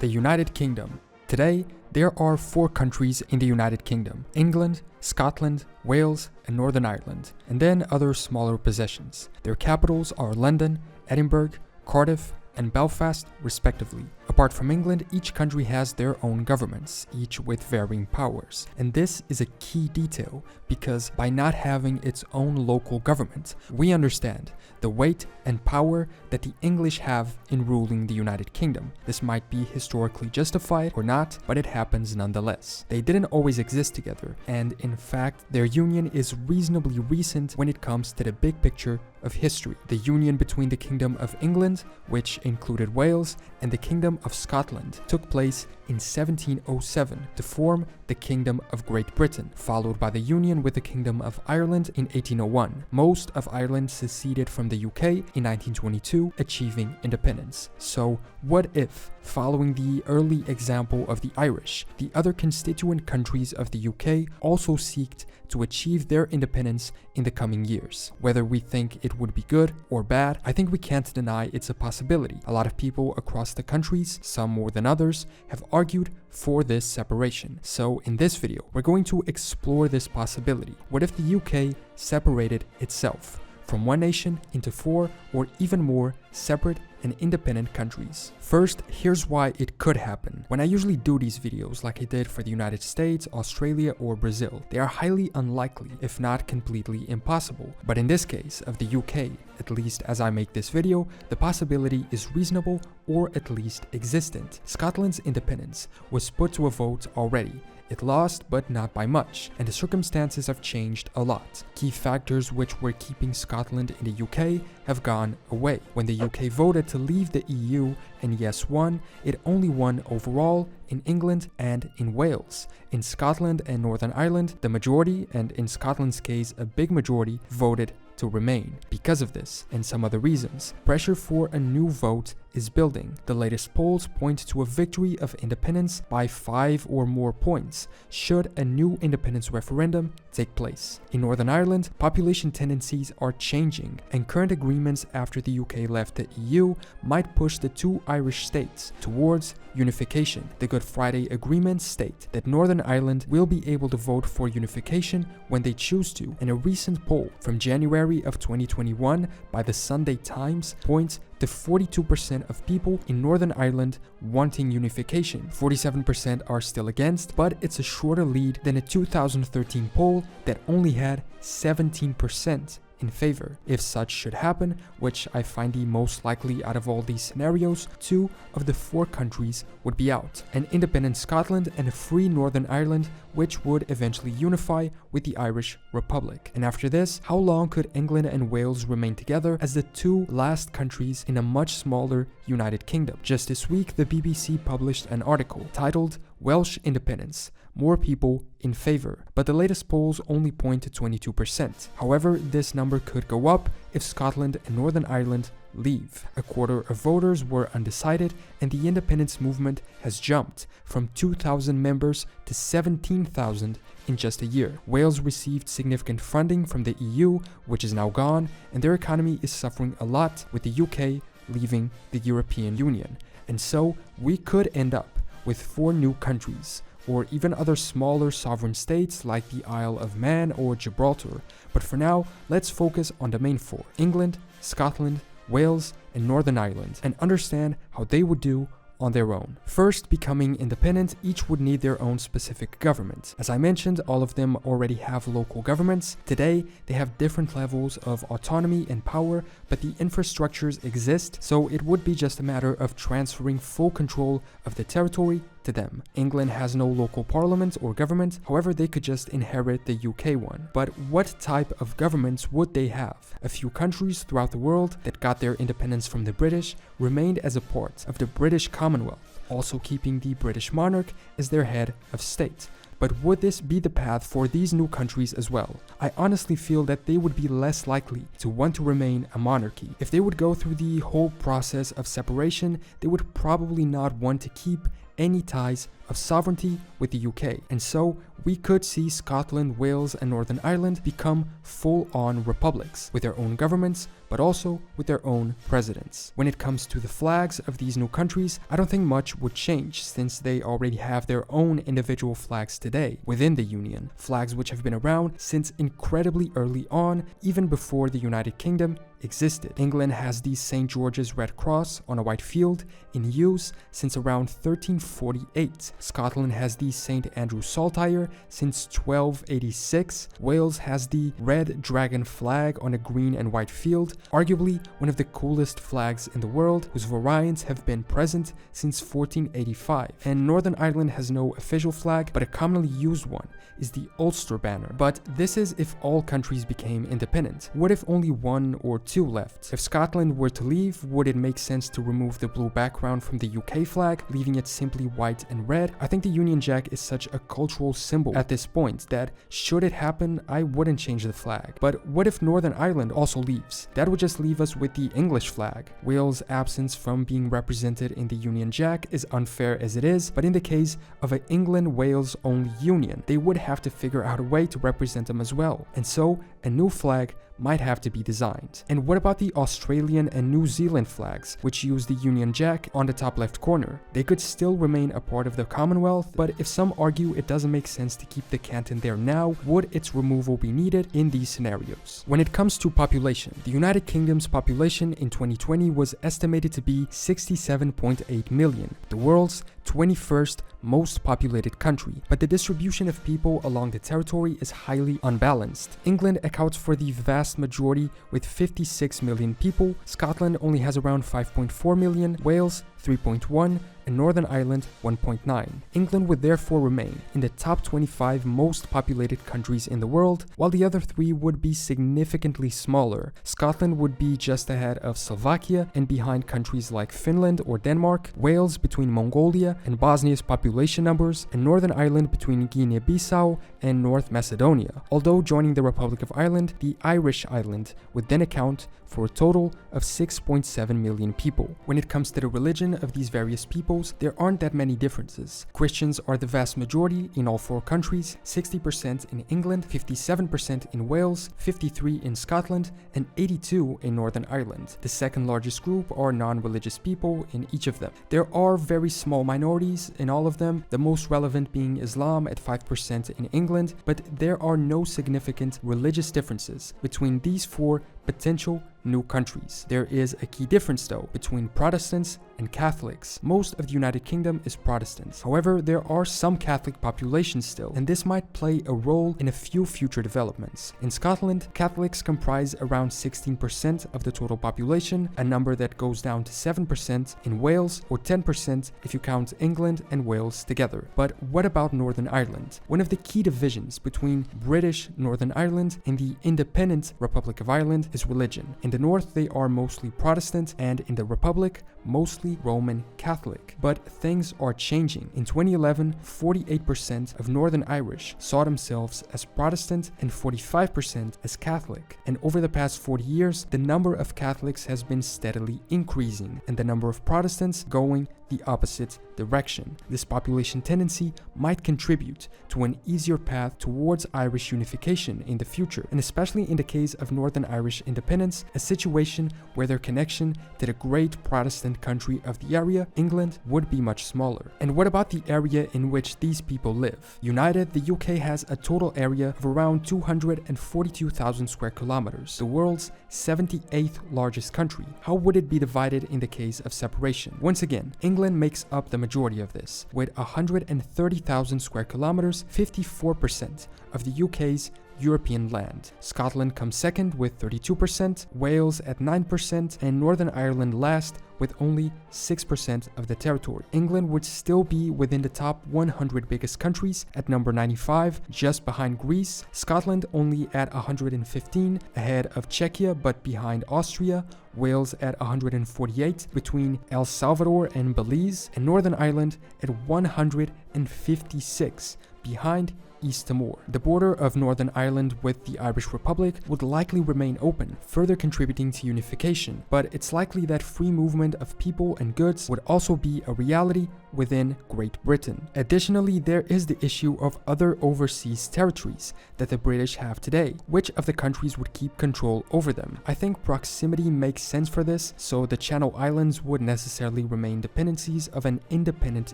The United Kingdom. Today, there are 4 countries in the United Kingdom: England, Scotland, Wales, and Northern Ireland, and then other smaller possessions. Their capitals are London, Edinburgh, Cardiff, and Belfast, respectively. Apart from England, each country has their own governments, each with varying powers. And this is a key detail, because by not having its own local government, we understand the weight and power that the English have in ruling the United Kingdom. This might be historically justified or not, but it happens nonetheless. They didn't always exist together, and in fact, their union is reasonably recent when it comes to the big picture of history. The union between the Kingdom of England, which included Wales, and the Kingdom of Scotland took place in 1707 to form the Kingdom of Great Britain, followed by the union with the Kingdom of Ireland in 1801. Most of Ireland seceded from the UK in 1922, achieving independence. So what if, following the early example of the Irish, the other constituent countries of the UK also seeked to achieve their independence in the coming years? Whether we think it would be good or bad, I think we can't deny it's a possibility. A lot of people across the countries, some more than others, have argued for this separation. So in this video, we're going to explore this possibility. What if the UK separated itself from one nation into 4 or even more separate and independent countries? First, here's why it could happen. When I usually do these videos like I did for the United States, Australia, or Brazil, they are highly unlikely, if not completely impossible. But in this case of the UK, at least as I make this video, the possibility is reasonable or at least existent. Scotland's independence was put to a vote already. It lost, but not by much, and the circumstances have changed a lot. Key factors which were keeping Scotland in the UK have gone away. When the UK voted to leave the EU and yes won, it only won overall in England and in Wales. In Scotland and Northern Ireland, the majority, and in Scotland's case a big majority, voted to remain. Because of this and some other reasons, pressure for a new vote is building. The latest polls point to a victory of independence by 5 or more points should a new independence referendum take place. In Northern Ireland, population tendencies are changing, and current agreements after the UK left the EU might push the 2 Irish states towards unification. The Good Friday Agreement state that Northern Ireland will be able to vote for unification when they choose to, and a recent poll from January of 2021 by the Sunday Times points to 42% of people in Northern Ireland wanting unification. 47% are still against, but it's a shorter lead than a 2013 poll that only had 17% in favor. If such should happen, which I find the most likely out of all these scenarios, 2 of the 4 countries would be out: an independent Scotland and a free Northern Ireland, which would eventually unify with the Irish Republic. And after this, how long could England and Wales remain together as the 2 last countries in a much smaller United Kingdom? Just this week, the BBC published an article titled "Welsh Independence: More People in Favor," but the latest polls only point to 22%. However, this number could go up if Scotland and Northern Ireland leave. A quarter of voters were undecided, and the independence movement has jumped from 2,000 members to 17,000 in just a year. Wales received significant funding from the EU, which is now gone, and their economy is suffering a lot with the UK leaving the European Union. And so we could end up with 4 new countries, or even other smaller sovereign states like the Isle of Man or Gibraltar. But for now, let's focus on the main 4: England, Scotland, Wales, and Northern Ireland, and understand how they would do on their own. First, becoming independent, each would need their own specific government. As I mentioned, all of them already have local governments. Today, they have different levels of autonomy and power, but the infrastructures exist, so it would be just a matter of transferring full control of the territory to them. England has no local parliament or government, however they could just inherit the UK one. But what type of governments would they have? A few countries throughout the world that got their independence from the British remained as a part of the British Commonwealth, also keeping the British monarch as their head of state. But would this be the path for these new countries as well? I honestly feel that they would be less likely to want to remain a monarchy. If they would go through the whole process of separation, they would probably not want to keep any ties of sovereignty with the UK, and so we could see Scotland, Wales, and Northern Ireland become full-on republics with their own governments, but also with their own presidents. When it comes to the flags of these new countries, I don't think much would change since they already have their own individual flags today within the Union, flags which have been around since incredibly early on, even before the United Kingdom existed. England has the St. George's Red Cross on a white field in use since around 1348. Scotland has the St. Andrew's Saltire since 1286. Wales has the Red Dragon flag on a green and white field, arguably one of the coolest flags in the world, whose variants have been present since 1485. And Northern Ireland has no official flag, but a commonly used one is the Ulster banner. But this is if all countries became independent. What if only one or two left? If Scotland were to leave, would it make sense to remove the blue background from the UK flag, leaving it simply white and red? I think the Union Jack is such a cultural symbol at this point that, should it happen, I wouldn't change the flag. But what if Northern Ireland also leaves? That would just leave us with the English flag. Wales' absence from being represented in the Union Jack is unfair as it is, but in the case of an England-Wales only union, they would have to figure out a way to represent them as well. And so, a new flag might have to be designed. And what about the Australian and New Zealand flags, which use the Union Jack on the top left corner? They could still remain a part of the Commonwealth, but if some argue it doesn't make sense to keep the canton there now, would its removal be needed in these scenarios? When it comes to population, the United Kingdom's population in 2020 was estimated to be 67.8 million, the world's 21st most populated country, but the distribution of people along the territory is highly unbalanced. England accounts for the vast majority with 56 million people, Scotland only has around 5.4 million, Wales 3.1, and Northern Ireland 1.9. England would therefore remain in the top 25 most populated countries in the world, while the other three would be significantly smaller. Scotland would be just ahead of Slovakia and behind countries like Finland or Denmark, Wales between Mongolia and Bosnia's population numbers, and Northern Ireland between Guinea-Bissau and North Macedonia. Although joining the Republic of Ireland, the Irish island would then account for a total of 6.7 million people. When it comes to the religion of these various peoples, there aren't that many differences. Christians are the vast majority in all four countries, 60% in England, 57% in Wales, 53% in Scotland, and 82% in Northern Ireland. The second largest group are non-religious people in each of them. There are very small minorities in all of them, the most relevant being Islam at 5% in England, but there are no significant religious differences between these four potential new countries. There is a key difference though between Protestants and Catholics. Most of the United Kingdom is Protestant. However, there are some Catholic populations still, and this might play a role in a few future developments. In Scotland, Catholics comprise around 16% of the total population, a number that goes down to 7% in Wales, or 10% if you count England and Wales together. But what about Northern Ireland? One of the key divisions between British Northern Ireland and the independent Republic of Ireland is religion. In the north, they are mostly Protestant, and in the Republic, mostly Roman Catholic. But things are changing. In 2011, 48% of Northern Irish saw themselves as Protestant and 45% as Catholic. And over the past 40 years, the number of Catholics has been steadily increasing, and the number of Protestants going the opposite direction. This population tendency might contribute to an easier path towards Irish unification in the future, and especially in the case of Northern Irish independence, a situation where their connection to the great Protestant country of the area, England, would be much smaller. And what about the area in which these people live? United, the UK has a total area of around 242,000 square kilometers, the world's 78th largest country. How would it be divided in the case of separation? Once again, England makes up the majority of this, with 130,000 square kilometers, 54% of the UK's European land. Scotland comes second with 32%, Wales at 9%, and Northern Ireland last with only 6% of the territory. England would still be within the top 100 biggest countries at number 95, just behind Greece. Scotland only at 115, ahead of Czechia but behind Austria. Wales at 148, between El Salvador and Belize, and Northern Ireland at 156, behind East Timor. The border of Northern Ireland with the Irish Republic would likely remain open, further contributing to unification, but it's likely that free movement of people and goods would also be a reality within Great Britain. Additionally, there is the issue of other overseas territories that the British have today. Which of the countries would keep control over them? I think proximity makes sense for this, so the Channel Islands would necessarily remain dependencies of an independent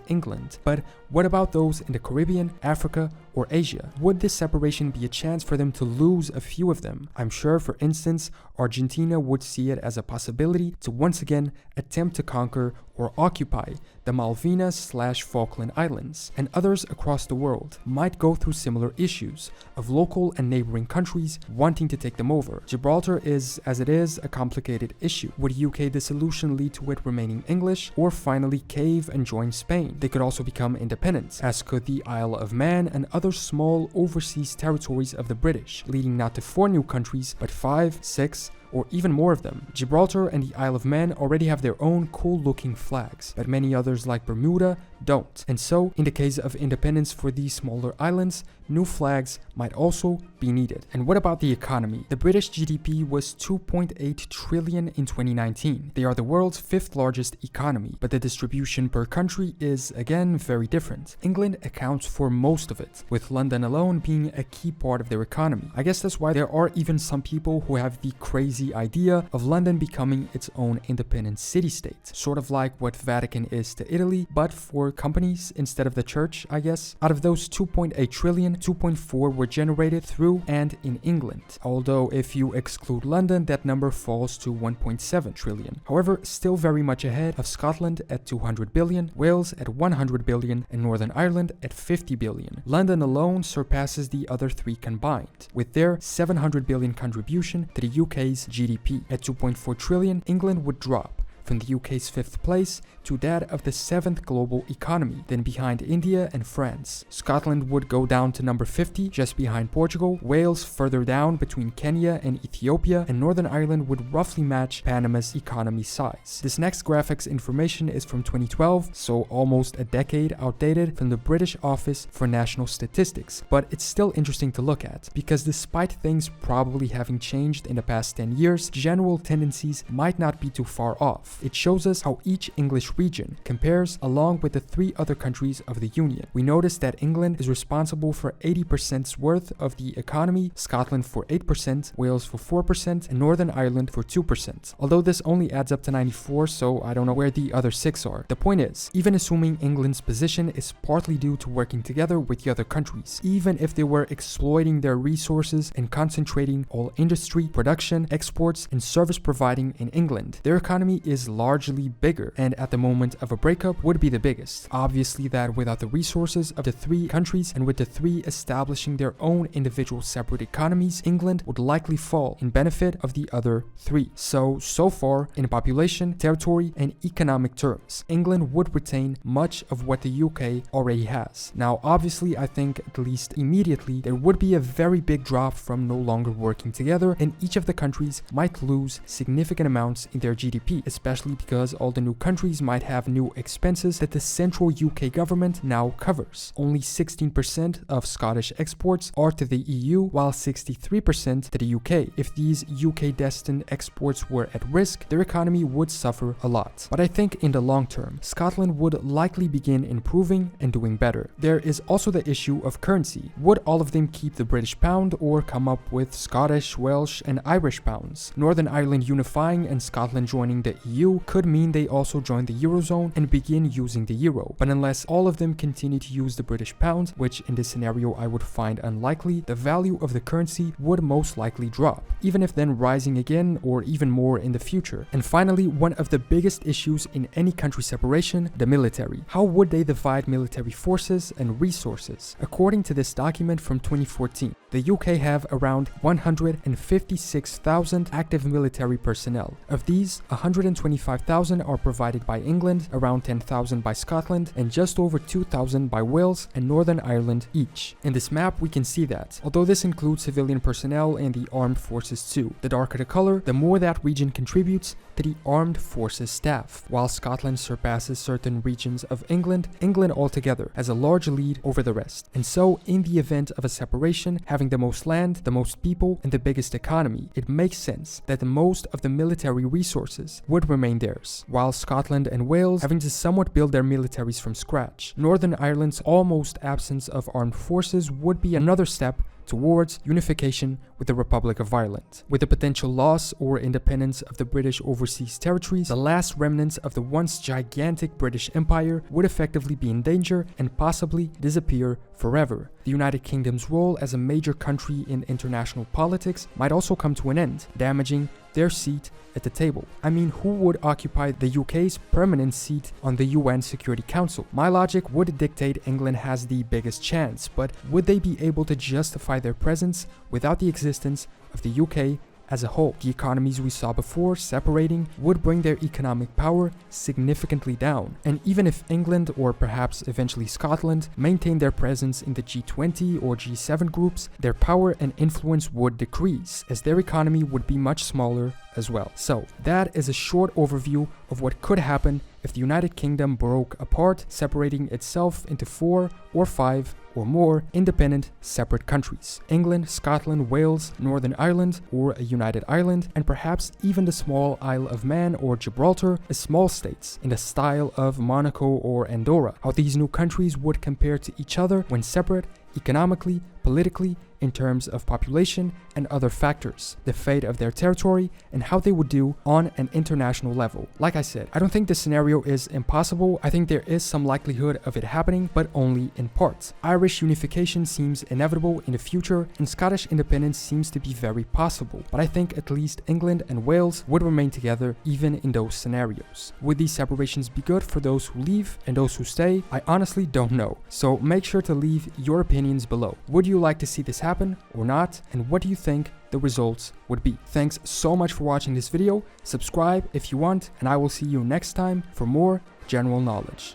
England. But what about those in the Caribbean, Africa, or Asia? Would this separation be a chance for them to lose a few of them? I'm sure, for instance, Argentina would see it as a possibility to once again attempt to conquer or occupy the Malvinas/Falkland Islands, and others across the world might go through similar issues of local and neighboring countries wanting to take them over. Gibraltar is, as it is, a complicated issue. Would UK dissolution lead to it remaining English, or finally cave and join Spain? They could also become independent, as could the Isle of Man and other small overseas territories of the British, leading not to 4 new countries, but 5, 6, or even more of them. Gibraltar and the Isle of Man already have their own cool-looking flags, but many others like Bermuda don't. And so, in the case of independence for these smaller islands, new flags might also be needed. And what about the economy? The British GDP was 2.8 trillion in 2019. They are the world's 5th largest economy, but the distribution per country is, again, very different. England accounts for most of it, with London alone being a key part of their economy. I guess that's why there are even some people who have the crazy idea of London becoming its own independent city-state, sort of like what Vatican is to Italy, but for companies instead of the church, I guess. Out of those 2.8 trillion, 2.4 were generated through and in England, although if you exclude London, that number falls to 1.7 trillion. However, still very much ahead of Scotland at 200 billion, Wales at 100 billion, and Northern Ireland at 50 billion. London alone surpasses the other 3 combined, with their 700 billion contribution to the UK's GDP. At 2.4 trillion, England would drop from the UK's 5th place to that of the 7th global economy, then behind India and France. Scotland would go down to number 50, just behind Portugal, Wales further down between Kenya and Ethiopia, and Northern Ireland would roughly match Panama's economy size. This next graphic's information is from 2012, so almost a decade outdated, from the British Office for National Statistics, but it's still interesting to look at, because despite things probably having changed in the past 10 years, general tendencies might not be too far off. It shows us how each English region compares along with the 3 other countries of the Union. We notice that England is responsible for 80% worth of the economy, Scotland for 8%, Wales for 4%, and Northern Ireland for 2%. Although this only adds up to 94, so I don't know where the other 6 are. The point is, even assuming England's position is partly due to working together with the other countries, even if they were exploiting their resources and concentrating all industry, production, exports, and service providing in England, their economy is largely bigger, and at the moment of a breakup would be the biggest. Obviously that without the resources of the 3 countries and with the 3 establishing their own individual separate economies, England would likely fall in benefit of the other 3. So far, in population, territory, and economic terms, England would retain much of what the UK already has. Now, obviously, I think at least immediately, there would be a very big drop from no longer working together, and each of the countries might lose significant amounts in their GDP, especially because all the new countries might have new expenses that the central UK government now covers. Only 16% of Scottish exports are to the EU, while 63% to the UK. If these UK-destined exports were at risk, their economy would suffer a lot. But I think in the long term, Scotland would likely begin improving and doing better. There is also the issue of currency. Would all of them keep the British pound or come up with Scottish, Welsh, and Irish pounds? Northern Ireland unifying and Scotland joining the EU could mean they also join the Eurozone and begin using the euro. But unless all of them continue to use the British pound, which in this scenario I would find unlikely, the value of the currency would most likely drop, even if then rising again or even more in the future. And finally, one of the biggest issues in any country separation, the military. How would they divide military forces and resources? According to this document from 2014, the UK have around 156,000 active military personnel. Of these, 125,000 are provided by England, around 10,000 by Scotland, and just over 2,000 by Wales and Northern Ireland each. In this map, we can see that, although this includes civilian personnel and the armed forces too. The darker the color, the more that region contributes to the armed forces staff. While Scotland surpasses certain regions of England, England altogether has a large lead over the rest. And so, in the event of a separation, having the most land, the most people, and the biggest economy, it makes sense that the most of the military resources would remain theirs, while Scotland and Wales having to somewhat build their militaries from scratch. Northern Ireland's almost absence of armed forces would be another step towards unification with the Republic of Ireland. With the potential loss or independence of the British overseas territories, the last remnants of the once gigantic British Empire would effectively be in danger and possibly disappear forever. The United Kingdom's role as a major country in international politics might also come to an end, damaging their seat at the table. I mean, who would occupy the UK's permanent seat on the UN Security Council? My logic would dictate England has the biggest chance, but would they be able to justify their presence without the existence of the UK as a whole? The economies we saw before separating would bring their economic power significantly down. And even if England, or perhaps eventually Scotland, maintained their presence in the G20 or G7 groups, their power and influence would decrease, as their economy would be much smaller as well. So, that is a short overview of what could happen if the United Kingdom broke apart, separating itself into 4 or 5 or more independent separate countries: England, Scotland, Wales, Northern Ireland, or a United Ireland, and perhaps even the small Isle of Man or Gibraltar as small states in the style of Monaco or Andorra. How these new countries would compare to each other when separate, economically, politically, in terms of population and other factors, the fate of their territory, and how they would do on an international level. Like I said, I don't think this scenario is impossible. I think there is some likelihood of it happening, but only in parts. Irish unification seems inevitable in the future, and Scottish independence seems to be very possible, but I think at least England and Wales would remain together even in those scenarios. Would these separations be good for those who leave and those who stay? I honestly don't know, so make sure to leave your opinions below. Would you like to see this happen or not, and what do you think the results would be? Thanks so much for watching this video. Subscribe if you want, and I will see you next time for more general knowledge.